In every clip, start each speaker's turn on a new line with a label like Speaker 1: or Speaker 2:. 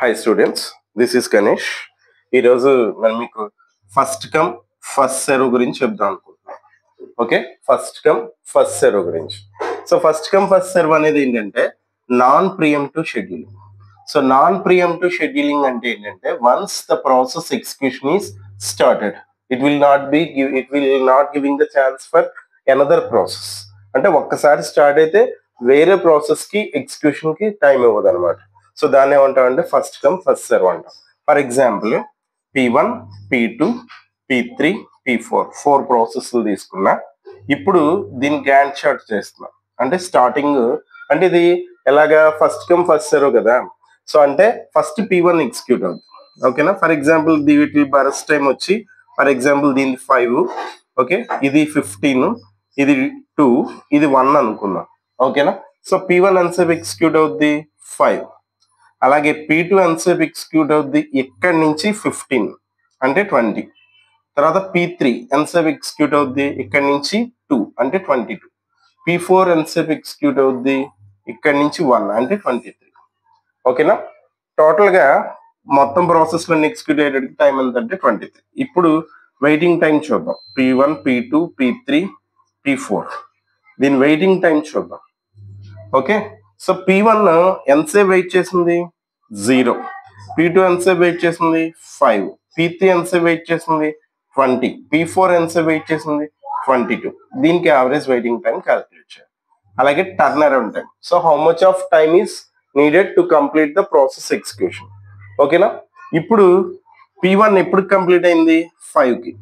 Speaker 1: Hi students, this is Ganesh. ఈరోజు మనం మీకు ఫస్ట్ కమ్ ఫస్ట్ సెర్వ్ గురించి చెప్దాం అనుకుంటున్నాం. Okay, first come first serve గురించి. So first come first serve అనేది ఏంటంటే non preemptive scheduling. So non preemptive scheduling అంటే ఏంటంటే once the process execution is started it will not giving the chance for another process. అంటే ఒక్కసారి start అయితే వేరే process కి ఎగ్జిక్యూషన్ కి టైం ఇవ్వదు అనమాట. సో దాన్ని ఏమంటామంటే ఫస్ట్ కమ్ ఫస్ట్ సర్వ్ అంటాం. For example P1, P2, P3, P4 4 ప్రాసెస్లు తీసుకున్నా. ఇప్పుడు దీన్ని గ్యాంట్ చార్ట్ చేస్తున్నా. అంటే స్టార్టింగ్ అంటే ఇది ఎలాగా ఫస్ట్ కమ్ ఫస్ట్ సర్వ్ కదా. సో అంటే ఫస్ట్ P1 ఎగ్జిక్యూట్ అవుతుంది. ఓకేనా, ఫర్ ఎగ్జాంపుల్ వీటి బరస్ టైం వచ్చి ఫర్ ఎగ్జాంపుల్ దీని 5, ఓకే, ఇది 15, ఇది 2, ఇది 1 అనుకుందాం. ఓకేనా, సో P1 ఎంతసేపు ఎగ్జిక్యూట్ అవుద్ది 5. అలాగే P2 ఎంతసేపు ఎగ్జిక్యూట్ అవుద్ది ఇక్కడి నుంచి 15 అంటే 20. తర్వాత P3 ఎంతసేపు ఎగ్జిక్యూట్ అవుద్ది ఇక్కడి నుంచి 2 అంటే 22. P4 ఎంతసేపు ఎగ్జిక్యూట్ అవుద్ది ఇక్కడి నుంచి 1 అంటే 23. ఓకేనా, టోటల్ గా మొత్తం ప్రాసెస్ లో ఎగ్జిక్యూట్ అయ్యేటట్టు టైం ఎంతంటే 23. ఇప్పుడు వెయిటింగ్ టైం చూద్దాం. P1, P2, P3, P4 దీని వెయిటింగ్ టైం చూద్దాం. ఓకే, సో P1 ఎంతసేపు వెయిట్ చేసింది 0, P2 ఎంతసేపు వెయిట్ చేసింది 5, P3 ఎంతసేపు వెయిట్ చేసింది 20, P4 ఎంతసేపు వెయిట్ చేసింది 22. దీనికి యావరేజ్ వెయిటింగ్ టైం క్యాలిక్యులేట్ చేయాలి. అలాగే turn around time. So how much of time is needed to complete the process execution. ఓకేనా, ఇప్పుడు P1 ఎప్పుడు కంప్లీట్ అయింది 5కి,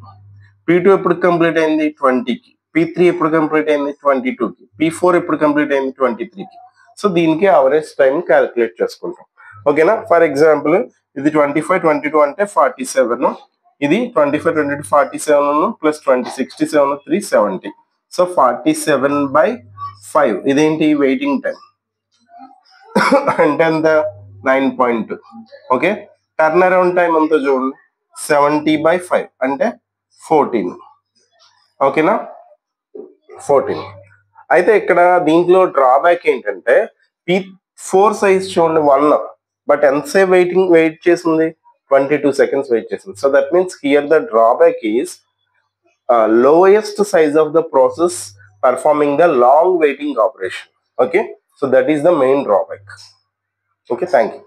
Speaker 1: P2 ఎప్పుడు కంప్లీట్ అయింది 20కి, P3 ఎప్పుడు కంప్లీట్ అయింది 22కి, P4 ఎప్పుడు కంప్లీట్ అయింది 23కి. సో దీనికి యావరేజ్ టైం క్యాలిక్యులేట్ చేసుకుంటాం. ఓకేనా, ఫర్ ఎగ్జాంపుల్ ఇది 25, 22 అంటే 47, ఇది 25, 22, 47 ప్లస్ 20, 67, 3, 70. సో 47/5 ఇదేంటి వెయిటింగ్ టైం అంటే ఎంత 9.2. ఓకే, టర్న్ అరౌండ్ టైం అంతా చూడండి 70/5 అంటే 14. ఓకేనా, 14. అయితే ఇక్కడ దీంట్లో డ్రాబ్యాక్ ఏంటంటే P4 సైజ్ చూడండి 1, బట్ ఎంతసేపు వెయిట్ చేసింది 22 సెకండ్స్ వెయిట్ చేసింది. So that means here the drawback is lowest size of the process performing the long waiting operation. Okay, so that is the main drawback. Okay, thank you.